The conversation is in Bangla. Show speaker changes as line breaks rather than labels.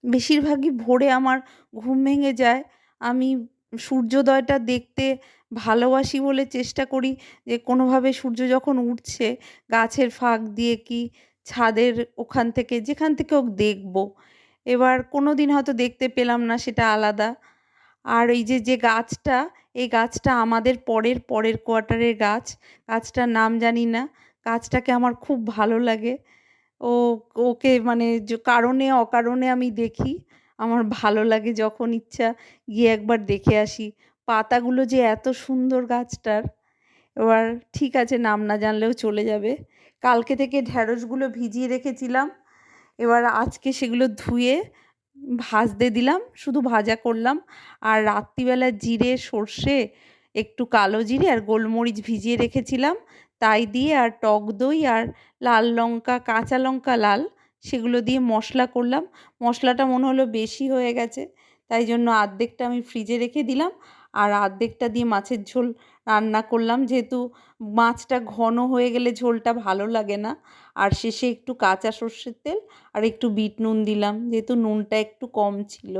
বেশিরভাগই ভোরে আমার ঘুম ভেঙে যায়। আমি সূর্যোদয়টা দেখতে ভালোবাসি বলে চেষ্টা করি যে কোনোভাবে সূর্য যখন উঠছে গাছের ফাঁক দিয়ে কি ছাদের ওখান থেকে যেখান থেকে হোক দেখব। এবার কোনোদিন হয়তো দেখতে পেলাম না সেটা আলাদা। আর এই যে গাছটা, এই গাছটা আমাদের পরের কোয়ার্টারের গাছ। গাছটার নাম জানি না। গাছটাকে আমার খুব ভালো লাগে। ও ওকে মানে কারণে অকারণে আমি দেখি। আমার ভালো লাগে যখন ইচ্ছা গিয়ে একবার দেখে আসি। পাতাগুলো যে এত সুন্দর গাছটার, এবার ঠিক আছে নাম না জানলেও চলে যাবে। কালকে থেকে ঢ্যাঁড়সগুলো ভিজিয়ে রেখেছিলাম। এবার আজকে সেগুলো ধুয়ে ভাজতে দিলাম, শুধু ভাজা করলাম। আর রাত্রিবেলা জিরে, সর্ষে, একটু কালো জিরে আর গোলমরিচ ভিজিয়ে রেখেছিলাম। তাই দিয়ে আর টক দই আর লাল লঙ্কা, কাঁচা লঙ্কা লাল, সেগুলো দিয়ে মশলা করলাম। মশলাটা মনে হলো বেশি হয়ে গেছে, তাই জন্য অর্ধেকটা আমি ফ্রিজে রেখে দিলাম আর অর্ধেকটা দিয়ে মাছের ঝোল রান্না করলাম। যেহেতু মাছটা ঘন হয়ে গেলে ঝোলটা ভালো লাগে না। আর শেষে একটু কাঁচা সর্ষের তেল আর একটু বিট নুন দিলাম, যেহেতু নুনটা একটু কম ছিল।